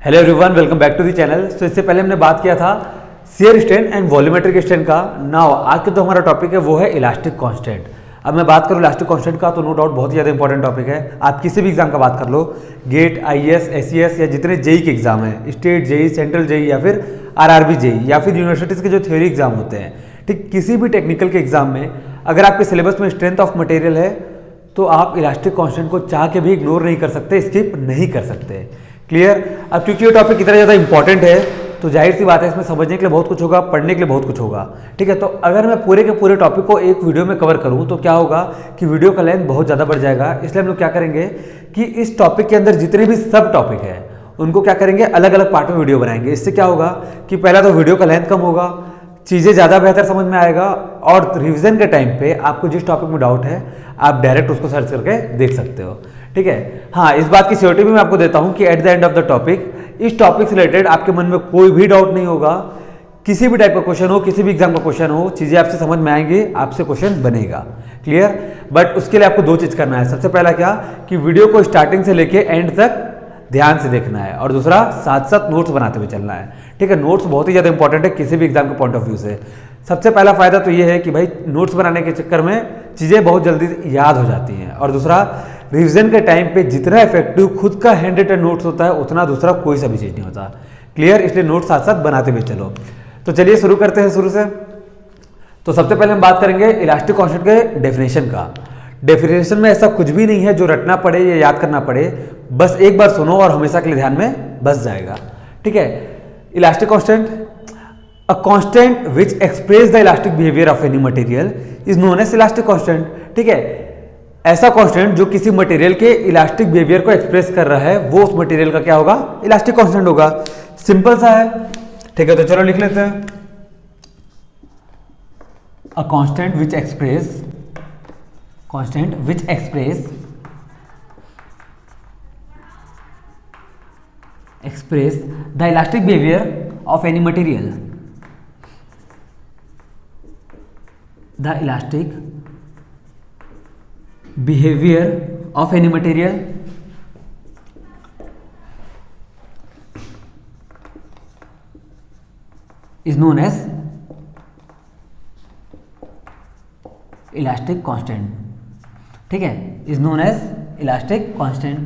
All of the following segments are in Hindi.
Hello everyone, welcome back to the channel. तो इससे पहले हमने बात किया था shear strain and volumetric strain का। नाउ आज का जो हमारा टॉपिक है वो है इलास्टिक कांस्टेंट। अब मैं बात करूँ इलास्टिक कांस्टेंट का तो नो डाउट बहुत ही ज़्यादा इंपॉर्टेंट टॉपिक है। आप किसी भी एग्जाम का बात कर लो, गेट, आईएएस, एससीएस या जितने जेई के एग्जाम हैं, स्टेट जेई, सेंट्रल जेई या फिर आरआरबी जेई या फिर यूनिवर्सिटीज़ के जो थ्योरी एग्जाम होते हैं, ठीक, किसी भी टेक्निकल के एग्जाम में अगर आपके सिलेबस में स्ट्रेंथ ऑफ मटेरियल है तो आप इलास्टिक कांस्टेंट को चाह के भी इग्नोर नहीं कर सकते, स्किप नहीं कर सकते। क्लियर। अब क्योंकि ये टॉपिक इतना ज़्यादा इंपॉर्टेंट है तो जाहिर सी बात है इसमें समझने के लिए बहुत कुछ होगा, पढ़ने के लिए बहुत कुछ होगा। ठीक है, तो अगर मैं पूरे के पूरे टॉपिक को एक वीडियो में कवर करूं तो क्या होगा कि वीडियो का लेंथ बहुत ज़्यादा बढ़ जाएगा। इसलिए हम लोग क्या करेंगे कि इस टॉपिक के अंदर जितने भी सब टॉपिक है उनको क्या करेंगे, अलग अलग पार्ट में वीडियो बनाएंगे। इससे क्या होगा कि पहला तो वीडियो का लेंथ कम होगा, चीज़ें ज़्यादा बेहतर समझ में आएगा और रिवीजन के टाइम पे आपको जिस टॉपिक में डाउट है आप डायरेक्ट उसको सर्च करके देख सकते हो। ठीक है, हाँ, इस बात की श्योरिटी भी मैं आपको देता हूँ कि at the end of the topic इस टॉपिक से रिलेटेड आपके मन में कोई भी डाउट नहीं होगा। किसी भी टाइप का क्वेश्चन हो, किसी भी एग्जाम का क्वेश्चन हो, चीज़ें आपसे समझ में आएंगी, आपसे क्वेश्चन बनेगा। क्लियर। बट उसके लिए आपको दो चीज़ करना है। सबसे पहला क्या कि वीडियो को स्टार्टिंग से लेके एंड तक ध्यान से देखना है और दूसरा साथ साथ नोट्स बनाते हुए चलना है। ठीक है, नोट्स बहुत ही ज़्यादा इंपॉर्टेंट है किसी भी एग्जाम के पॉइंट ऑफ व्यू से। सबसे पहला फायदा तो ये है कि भाई नोट्स बनाने के चक्कर में चीज़ें बहुत जल्दी याद हो जाती हैं और दूसरा रिवीजन के टाइम पे जितना इफेक्टिव खुद का हैंड रिटन नोट्स होता है उतना दूसरा कोई सा भी चीज़ नहीं होता। क्लियर। इसलिए नोट्स साथ साथ बनाते हुए चलो। तो चलिए शुरू करते हैं शुरू से। तो सबसे पहले हम बात करेंगे इलास्टिक कांस्टेंट के डेफिनेशन का। डेफिनेशन में ऐसा कुछ भी नहीं है जो रटना पड़े या याद करना पड़े, बस एक बार सुनो और हमेशा के लिए ध्यान में बस जाएगा। ठीक है, elastic constant, a constant which express the elastic behaviour of any material is known as elastic constant. ठीक है, ऐसा कांस्टेंट जो किसी मटेरियल के इलास्टिक बिहेवियर को एक्सप्रेस कर रहा है वो उस मटेरियल का क्या होगा, इलास्टिक कांस्टेंट होगा। सिंपल सा है। ठीक है, तो चलो लिख लेते हैं, अ constant which express the elastic behavior of any material. The elastic behavior of any material is known as elastic constant. ठीक है, is known as elastic constant.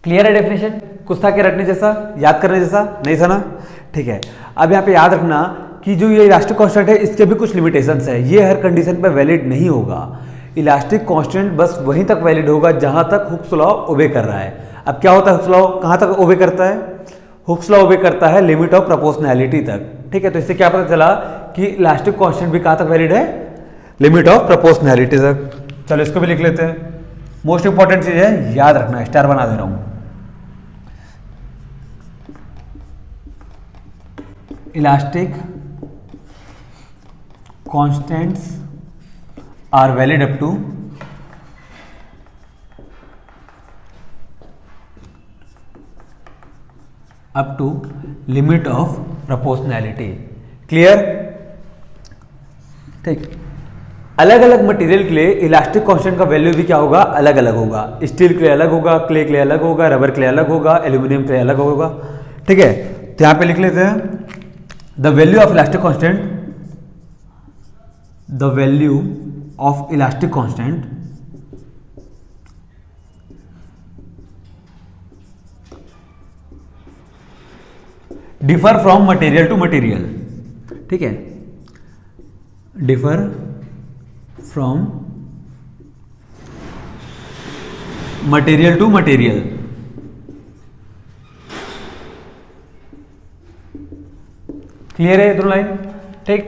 Clear है डेफिनेशन? कुछ था क्या रटने जैसा, याद करने जैसा? नहीं था ना? ठीक है, अब यहाँ पे याद रखना कि जो ये इलास्टिक कांस्टेंट है इसके भी कुछ लिमिटेशंस है। ये हर कंडीशन पे वैलिड नहीं होगा। इलास्टिक कांस्टेंट बस वहीं तक वैलिड होगा जहां तक हुक्स लॉ ओबे कर रहा है। अब क्या होता है हुक्स लॉ, कहां तक ओबे करता है? हुक्स लॉ ओबे करता है लिमिट ऑफ प्रोपोर्शनैलिटी तक। ठीक है, तो इससे क्या पता चला कि इलास्टिक कांस्टेंट भी कहां तक वैलिड है, लिमिट ऑफ प्रोपोर्शनैलिटी तक। चलो इसको भी लिख लेते हैं। मोस्ट इंपॉर्टेंट चीज है, याद रखना, स्टार बना दे रहा हूं। Elastic constants are valid up to limit of proportionality. Clear. ठीक, अलग अलग मटेरियल के लिए इलास्टिक कांस्टेंट का वैल्यू भी क्या होगा, अलग अलग होगा। स्टील के लिए अलग होगा, क्ले के लिए अलग होगा, रबर के लिए अलग होगा, एल्यूमिनियम के लिए अलग होगा। ठीक है, तो यहां पे लिख लेते हैं the value of elastic constant, the value of elastic constant differ from material to material. ठीक है, differ from material to material. Clear है ये दोनों लाइन? ठीक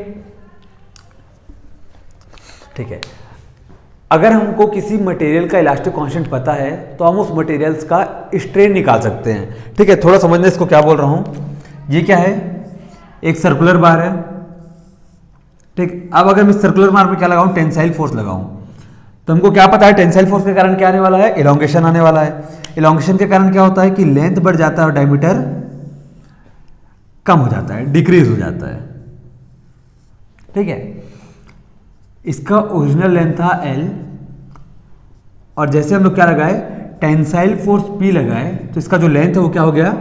है, अगर हमको किसी मटेरियल का इलास्टिक कांस्टेंट पता है तो हम उस मटेरियल्स का स्ट्रेन निकाल सकते हैं। ठीक है, थोड़ा समझना इसको क्या बोल रहा हूं। ये क्या है, एक सर्कुलर बार है। ठीक, अब अगर मैं सर्कुलर बार में क्या लगाऊं, टेंसाइल फोर्स लगाऊं, तो हमको क्या पता है टेंसाइल फोर्स के कारण क्या आने वाला है, इलोंगेशन आने वाला है। इलोंगेशन के कारण क्या होता है कि लेंथ बढ़ जाता है और डायमीटर कम हो जाता है, डिक्रीज हो जाता है। ठीक है, इसका ओरिजिनल लेंथ था L और जैसे हम लोग क्या लगाए, टेंसाइल फोर्स P लगाए, तो इसका जो लेंथ है वो क्या हो गया,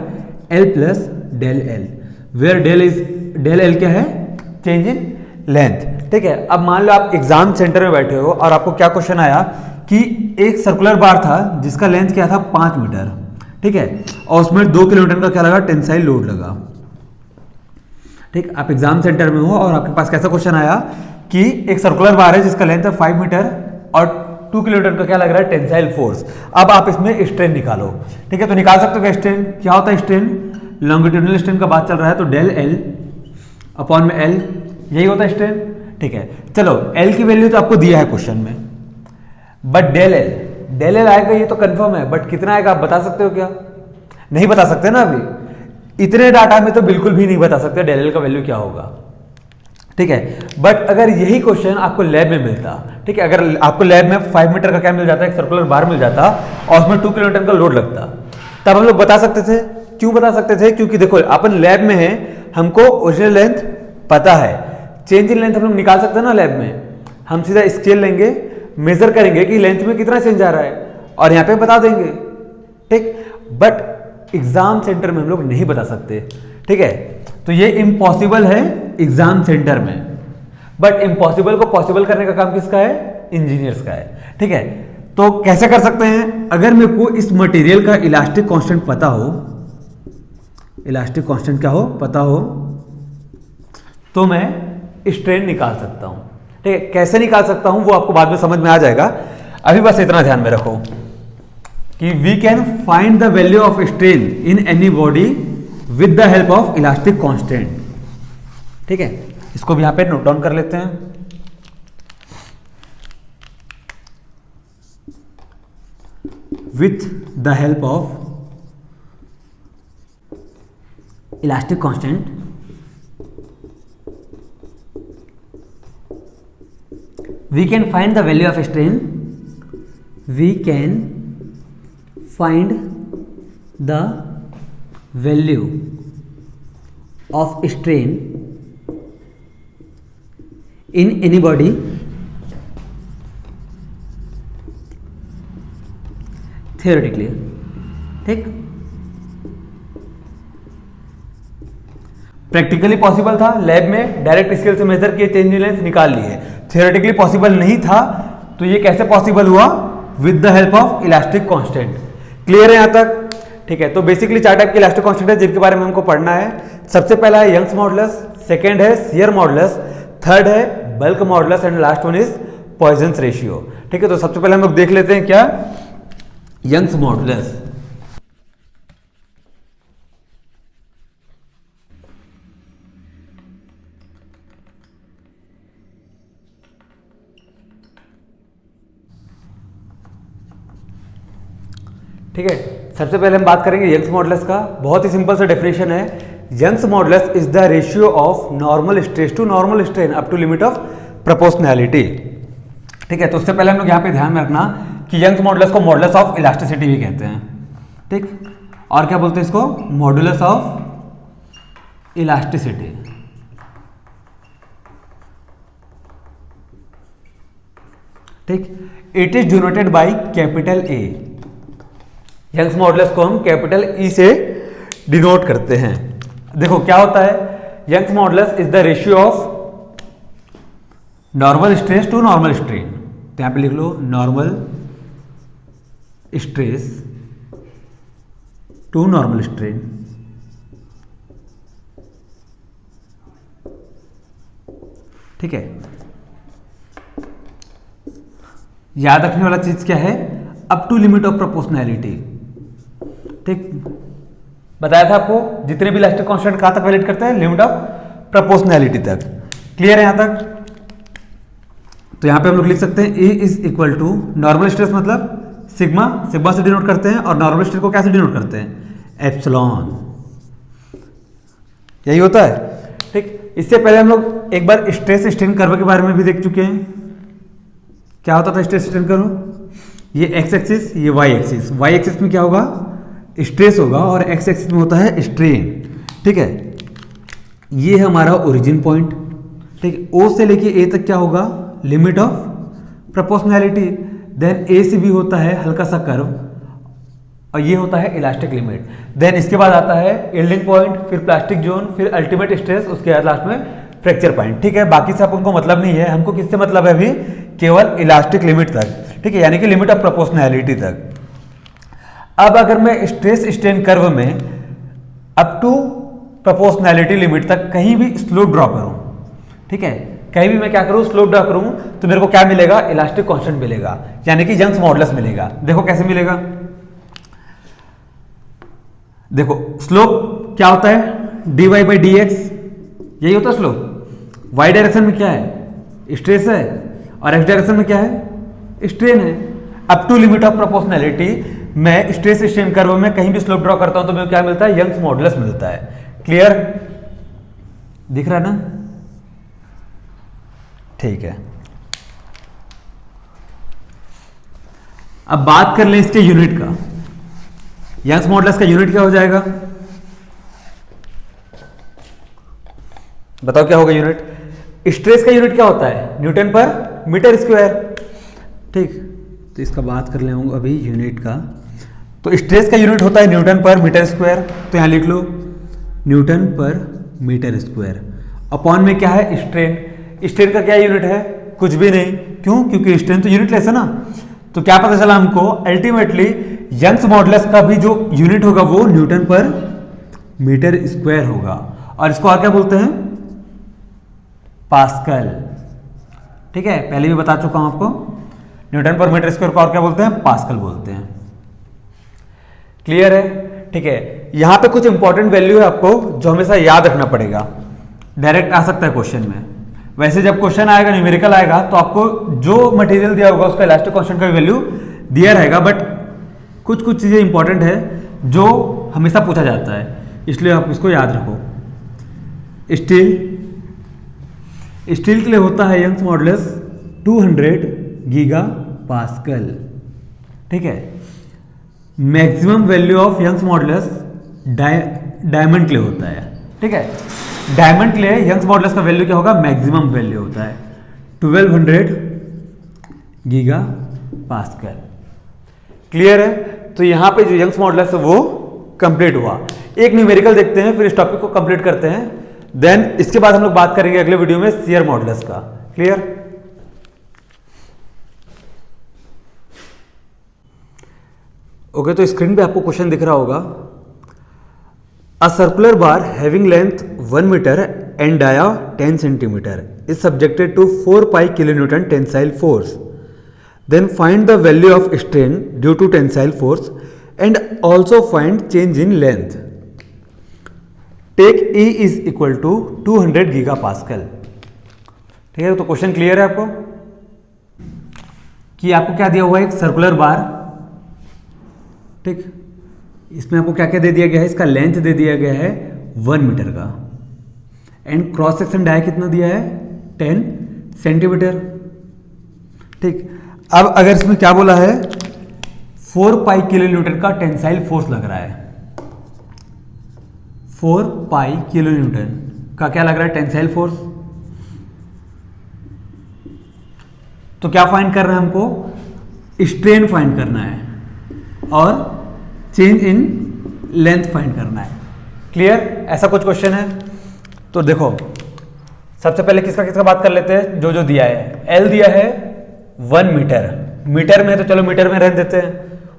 L plus del L, where del L क्या है, चेंज इन लेंथ। ठीक है, अब मान लो आप एग्जाम सेंटर में बैठे हो और आपको क्या क्वेश्चन आया कि एक सर्कुलर बार था जिसका लेंथ क्या था 5 मीटर, ठीक है, और उसमें 2 किलोमीटर का क्या लगा, टेंसाइल लोड लगा। ठीक, आप एग्जाम सेंटर में हो और आपके पास कैसा क्वेश्चन आया कि एक सर्कुलर बार है जिसका लेंथ है 5 मीटर और 2 किलोमीटर का क्या लग रहा है, टेंसाइल फोर्स। अब आप इसमें स्ट्रेन निकालो। ठीक है, तो निकाल सकते हो स्ट्रेन, क्या होता है स्ट्रेन, लॉन्गिट्यूडिनल स्ट्रेन का बात चल रहा है तो डेल एल अपॉन में एल, यही होता है स्ट्रेन। ठीक है, चलो एल की वैल्यू तो आपको दिया है क्वेश्चन में, बट डेल एल आएगा ये तो कंफर्म है, बट कितना आएगा आप बता सकते हो क्या, नहीं बता सकते ना, अभी इतने डाटा में तो बिल्कुल भी नहीं बता सकते डेल एल का वैल्यू क्या होगा। ठीक है, बट अगर यही क्वेश्चन आपको लैब में मिलता, ठीक है, अगर आपको लैब में 5 मीटर का क्या मिल जाता है, एक सर्कुलर बार मिल जाता और उसमें 2 किलोमीटर का लोड लगता, तब हम लोग बता सकते थे। क्यों बता सकते थे, क्योंकि देखो अपन लैब में है, हमको ओरिजिनल लेंथ पता है, चेंज इन लेंथ हम लोग निकाल सकते हैं ना लैब में, हम सीधा स्केल लेंगे, मेजर करेंगे कि लेंथ में कितना चेंज आ रहा है और यहाँ पे बता देंगे। ठीक, बट एग्जाम सेंटर में हम लोग नहीं बता सकते। ठीक है, तो ये इम्पॉसिबल है एग्जाम सेंटर में, बट इम्पॉसिबल को पॉसिबल करने का काम किसका है, इंजीनियर्स का है। ठीक है, तो कैसे कर सकते हैं, अगर मेरे को इस मटेरियल का इलास्टिक कांस्टेंट पता हो, इलास्टिक कांस्टेंट क्या हो पता हो, तो मैं स्ट्रेन निकाल सकता हूं। ठीक है, कैसे निकाल सकता हूं वो आपको बाद में समझ में आ जाएगा, अभी बस इतना ध्यान में रखो कि we can find the value of strain in any body with the help of elastic constant. ठीक है, इसको भी यहां पे नोट डाउन कर लेते हैं। With the help of elastic constant we can find the value of strain, we can find the value of strain in any body theoretically। ठीक, प्रैक्टिकली पॉसिबल था, लैब में डायरेक्ट स्केल से मेजर किए, चेंज इन लेंथ निकाल लिए। थियोरेटिकली पॉसिबल नहीं था, तो ये कैसे पॉसिबल हुआ, with the help of elastic constant. Clear है यहां तक? ठीक है, तो बेसिकली 4 टाइप के इलास्टिक कांस्टेंट है जिनके बारे में हमको पढ़ना है। सबसे पहला है यंग्स मॉडुलस, सेकेंड है शियर मॉडुलस, थर्ड है bulk modulus and last one is Poisson's ratio. ठीक है, तो सबसे पहले हम लोग देख लेते हैं क्या, यंग्स मॉडुलस। ठीक है, सबसे पहले हम बात करेंगे यंग्स मॉडुलस का। बहुत ही सिंपल सा डेफिनेशन है, Young's modulus is the ratio of normal stress to normal strain up to limit of proportionality. ठीक है, तो उससे पहले हम लोग यहाँ पे ध्यान में रखना कि यंग्स मॉडुलस को मॉडुलस ऑफ इलास्टिसिटी भी कहते हैं। ठीक, और क्या बोलते हैं इसको, मॉडुलस ऑफ इलास्टिसिटी। ठीक, it is denoted by capital A. Young's modulus को हम कैपिटल ई से डिनोट करते हैं। देखो क्या होता है, Young's modulus is the ratio of normal stress to normal strain. तो यहां पे लिख लो normal stress to normal strain. ठीक है, याद रखने वाला चीज क्या है, up to limit of proportionality. ठीक, बताया था आपको, जितने भी इलास्टिक कांस्टेंट कहां तक वैलिड करते हैं, लिमिट ऑफ प्रोपोर्शनैलिटी तक। क्लियर है यहां तक? तो यहां पे हम लोग लिख सकते हैं A is equal to normal stress मतलब सिग्मा, सिग्मा से डिनोट करते हैं, और नॉर्मल स्ट्रेस को कैसे डिनोट करते हैं, एप्सिलॉन। यही होता है। ठीक, इससे पहले हम लोग एक बार स्ट्रेस स्ट्रेन कर्व के बारे में भी देख चुके हैं। क्या होता था स्ट्रेस स्ट्रेन कर्व, ये एक्स एक्सिस, ये वाई एक्सिस। वाई एक्सिस में क्या होगा, स्ट्रेस होगा, और एक्स एक्सिस में होता है स्ट्रेन। ठीक है, ये है हमारा ओरिजिन पॉइंट। ठीक, ओ से लेके ए तक क्या होगा, लिमिट ऑफ प्रोपोर्शनैलिटी। देन ए से बी होता है हल्का सा कर्व, और ये होता है इलास्टिक लिमिट। देन इसके बाद आता है यील्डिंग पॉइंट, फिर प्लास्टिक जोन, फिर अल्टीमेट स्ट्रेस, उसके बाद लास्ट में फ्रैक्चर पॉइंट। ठीक है, बाकी से हमको मतलब नहीं है, हमको किससे मतलब है अभी, केवल इलास्टिक लिमिट तक। ठीक है, यानी कि लिमिट ऑफ प्रोपोर्शनैलिटी तक। अब अगर मैं स्ट्रेस स्ट्रेन कर्व में अप टू प्रोपोर्शनैलिटी लिमिट तक कहीं भी स्लोप ड्रॉ करूं, ठीक है, कहीं भी मैं क्या करूं, स्लोप ड्रॉ करूं, तो मेरे को क्या मिलेगा, इलास्टिक कांस्टेंट मिलेगा, यानी कि यंग्स मॉडुलस मिलेगा। देखो कैसे मिलेगा, देखो स्लोप क्या होता है, dy बाई डी एक्स, यही होता है स्लोप। y डायरेक्शन में क्या है, स्ट्रेस है, और x डायरेक्शन में क्या है, स्ट्रेन है। Up to limit of proportionality मैं स्ट्रेस स्ट्रेन कर्व में कहीं भी स्लोप ड्रॉ करता हूं तो मेरे क्या मिलता है, यंग्स मॉडुलस मिलता है। क्लियर, दिख रहा है ना, ठीक है। अब बात कर लें इसके यूनिट का, यंग्स मॉडुलस का यूनिट क्या हो जाएगा, बताओ क्या होगा यूनिट। स्ट्रेस का यूनिट क्या होता है, न्यूटन पर मीटर स्क्वायर। ठीक, तो इसका बात कर ले अभी यूनिट का, तो स्ट्रेस का यूनिट होता है न्यूटन पर मीटर स्क्वायर, तो यहां लिख लो न्यूटन पर मीटर स्क्वायर। अपॉन में क्या है, स्ट्रेन। स्ट्रेन का क्या यूनिट है, कुछ भी नहीं, क्यों, क्योंकि स्ट्रेन तो यूनिट लेस है ना। तो क्या पता चला हमको, अल्टीमेटली यंग्स मॉडुलस का भी जो यूनिट होगा वो न्यूटन पर मीटर स्क्वायर होगा, और इसको और क्या बोलते हैं, पास्कल। ठीक है, पहले भी बता चुका हूं आपको, न्यूटन पर मीटर स्क्वायर को और क्या बोलते हैं, पास्कल बोलते हैं। क्लियर है, ठीक है। यहां पे कुछ इंपॉर्टेंट वैल्यू है आपको जो हमेशा याद रखना पड़ेगा, डायरेक्ट आ सकता है क्वेश्चन में। वैसे जब क्वेश्चन आएगा, न्यूमेरिकल आएगा, तो आपको जो मटेरियल दिया होगा उसका इलास्टिक कांस्टेंट का वैल्यू दिया रहेगा, बट कुछ कुछ चीजें इंपॉर्टेंट है जो हमेशा पूछा जाता है, इसलिए आप इसको याद रखो। स्टील के लिए होता है यंग्स मॉडुलस 200 गीगा पास्कल। ठीक है, maximum value of Young's modulus diamond के लिए होता है। ठीक है, डायमंड के लिए यंग्स मॉडुलस का वैल्यू क्या होगा, मैक्सिमम वैल्यू होता है 1200 गीगा पास्कल। क्लियर है, तो यहां पे जो यंग्स मॉडुलस है वो कंप्लीट हुआ। एक न्यूमेरिकल देखते हैं, फिर इस टॉपिक को कंप्लीट करते हैं, देन इसके बाद हम लोग बात करेंगे अगले वीडियो में शियर मॉडुलस का। क्लियर, ओके, तो स्क्रीन पे आपको क्वेश्चन दिख रहा होगा। A circular bar having length 1 metre and dia 10 centimetre is subjected to 4 pi kilo newton tensile force, then find the value of strain due to tensile force and also find change in length. Take E is equal to 200 giga pascal. ठीक है, तो क्वेश्चन क्लियर है आपको कि आपको क्या दिया हुआ है, एक सर्कुलर बार। ठीक, इसमें आपको क्या क्या दे दिया गया है, इसका लेंथ दे दिया गया है 1 मीटर का, एंड क्रॉस सेक्शन डाया कितना दिया है, 10 सेंटीमीटर। ठीक, अब अगर इसमें क्या बोला है, 4 पाई किलो न्यूटन का टेंसाइल फोर्स लग रहा है, 4 पाई किलो न्यूटन का क्या लग रहा है, टेंसाइल फोर्स। तो क्या फाइंड करना है हमको, स्ट्रेन फाइंड करना है और चेंज इन लेंथ फाइंड करना है। क्लियर, ऐसा कुछ क्वेश्चन है। तो देखो सबसे पहले किसका किसका बात कर लेते हैं, जो जो दिया है। L दिया है 1 मीटर, मीटर में है तो चलो मीटर में रहने देते हैं।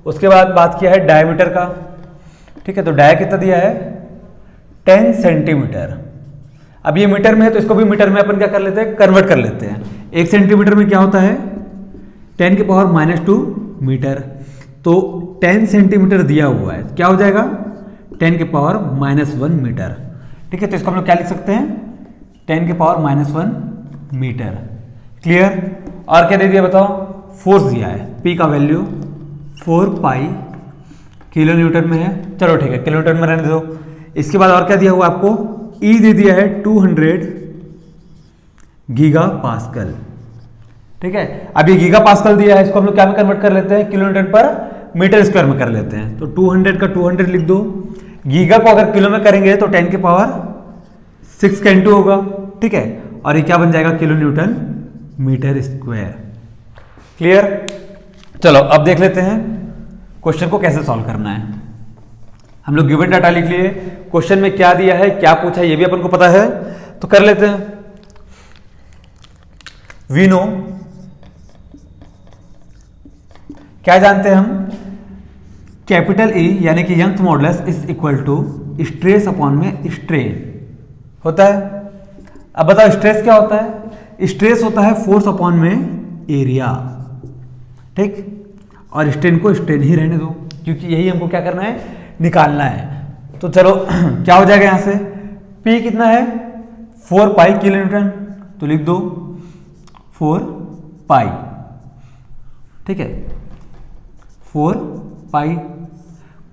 उसके बाद बात किया है डायमीटर का। ठीक है, तो डाया कितना दिया है, 10 सेंटीमीटर। अब ये मीटर में है तो इसको भी मीटर में अपन क्या कर लेते हैं, कन्वर्ट कर लेते हैं। 1 सेंटीमीटर में क्या होता है, 10 की पावर -2 मीटर। तो 10 सेंटीमीटर दिया हुआ है, क्या हो जाएगा, 10 की पावर -1 मीटर। ठीक है, तो इसको हम लोग क्या लिख सकते हैं, 10 की पावर -1 मीटर। क्लियर, और क्या दे दिया बताओ, फोर्स दिया है, P का वैल्यू 4 पाई किलो न्यूटन में है। चलो ठीक है, किलो न्यूटन में रहने दो। इसके बाद और क्या दिया हुआ आपको, E दे दिया है 200 गीगा पास्कल। ठीक है, अब ये गीगा पास्कल दिया है, इसको हम लोग क्या में कन्वर्ट कर लेते हैं, किलो न्यूटन पर मीटर स्क्वायर में कर लेते हैं। तो 200 का 200 लिख दो, गीगा को अगर किलो में करेंगे तो 10 की पावर 6 का इंटू होगा। ठीक है, और ये क्या बन जाएगा, kilo newton metre square. Clear, चलो अब देख लेते हैं क्वेश्चन को कैसे सॉल्व करना है। हम लोग गिवन डाटा लिख लिए, क्वेश्चन में क्या दिया है क्या पूछा है ये भी अपन को पता है, तो कर लेते हैं। वी नो, क्या जानते हैं हम, कैपिटल E यानी कि Young modulus is equal to stress upon में स्ट्रेन होता है। अब बताओ स्ट्रेस क्या होता है? स्ट्रेस होता है फोर्स अपॉन में एरिया, ठीक, और स्ट्रेन को स्ट्रेन ही रहने दो क्योंकि यही हमको क्या करना है, निकालना है। तो चलो क्या हो जाएगा यहां से, P कितना है 4 पाई किलो न्यूटन, तो लिख दो 4 पाई, ठीक है, 4 पाई।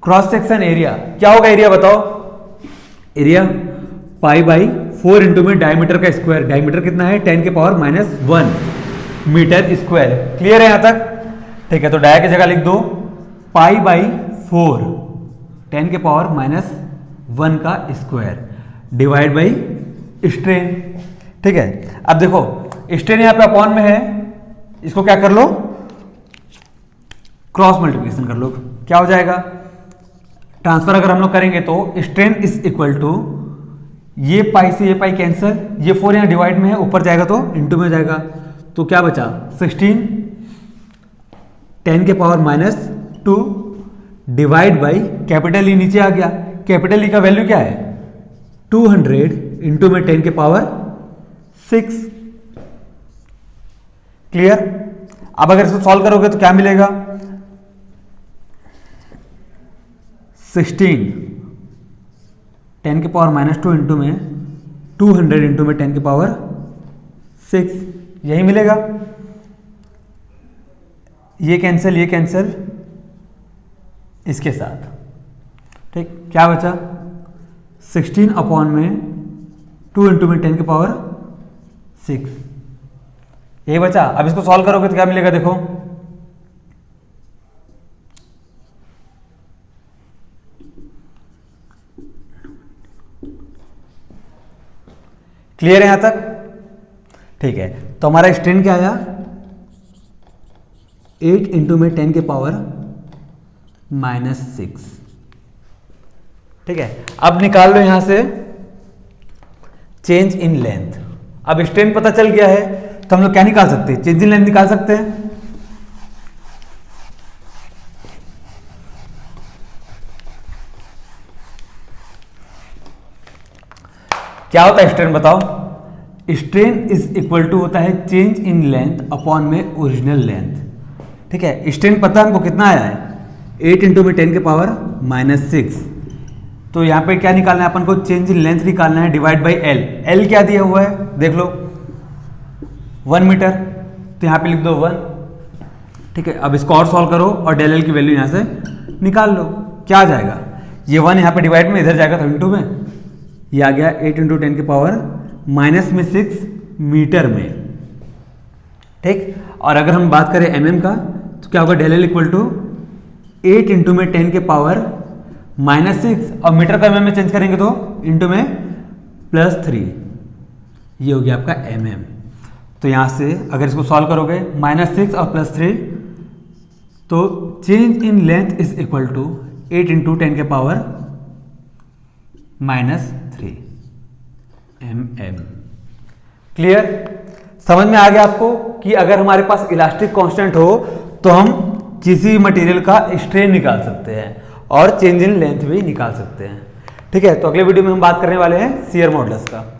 क्रॉस सेक्शन एरिया क्या होगा, एरिया बताओ, एरिया पाई बाई 4 इंटू में डायमीटर का स्क्वायर, डायमीटर कितना है 10 के पावर -1 मीटर स्क्वायर। क्लियर है यहां तक? ठीक है, तो डाया की जगह लिख दो पाई बाई 4 10 के पावर -1 का स्क्वायर डिवाइड बाई स्ट्रेन। ठीक है, अब देखो स्ट्रेन यहां पे अपॉन में है, इसको क्या कर लो, क्रॉस मल्टीप्लिकेशन कर लो, क्या हो जाएगा, ट्रांसफर अगर हम लोग करेंगे तो स्ट्रेन इज इक्वल टू ये पाई से ये पाई कैंसिल, ये 4 यहां डिवाइड में है, ऊपर जाएगा तो इंटू में जाएगा, तो क्या बचा 16 10 के power -2 divide by capital E नीचे आ गया, कैपिटल ई का वैल्यू क्या है 200 इंटू में 10 के पावर 6। क्लियर? अब अगर इसको सॉल्व करोगे तो क्या मिलेगा, 16 10 के पावर -2 इंटू में 200 इंटू में 10 के पावर 6, यही मिलेगा। ये कैंसिल ये कैंसिल इसके साथ, ठीक, क्या बचा 16 अपॉन में 2 इंटू में 10 के पावर 6, यही बचा। अब इसको सॉल्व करोगे तो क्या मिलेगा, देखो क्लियर है यहां तक? ठीक है, तो हमारा स्ट्रेन क्या आया 8 इंटू में 10 के पावर -6। ठीक है, अब निकाल लो यहां से चेंज इन लेंथ। अब स्ट्रेन पता चल गया है तो हम लोग क्या निकाल सकते हैं, चेंज इन लेंथ निकाल सकते हैं। क्या होता है स्ट्रेन बताओ, स्ट्रेन इज इक्वल टू होता है चेंज इन लेंथ अपॉन में ओरिजिनल लेंथ। ठीक है, स्ट्रेन पता हमको कितना आया है 8 इंटू में 10 के पावर -6, तो यहाँ पे क्या निकालना है अपन को, चेंज इन लेंथ निकालना है डिवाइड बाई एल। एल क्या दिया हुआ है देख लो 1 मीटर, तो यहाँ पे लिख दो 1। ठीक है, अब इसको और सॉल्व करो और डेल एल की वैल्यू यहाँ से निकाल लो, क्या आ जाएगा, ये 1 यहाँ पे डिवाइड में इधर जाएगा तो इंटू में, ये आ गया 8 इंटू 10 के पावर -6 मीटर में। ठीक, और अगर हम बात करें mm का तो क्या होगा, del L equal to 8 into में 10 के पावर -6 और मीटर का mm में चेंज करेंगे तो इंटू में +3, ये हो गया आपका mm। तो यहां से अगर इसको सॉल्व करोगे -6 और +3, तो change in length is equal to 8 into 10 के पावर -3 mm। क्लियर? समझ में आ गया आपको कि अगर हमारे पास इलास्टिक कांस्टेंट हो तो हम किसी मटेरियल का स्ट्रेन निकाल सकते हैं और चेंज इन लेंथ भी निकाल सकते हैं। ठीक है, तो अगले वीडियो में हम बात करने वाले हैं शियर मॉडुलस का।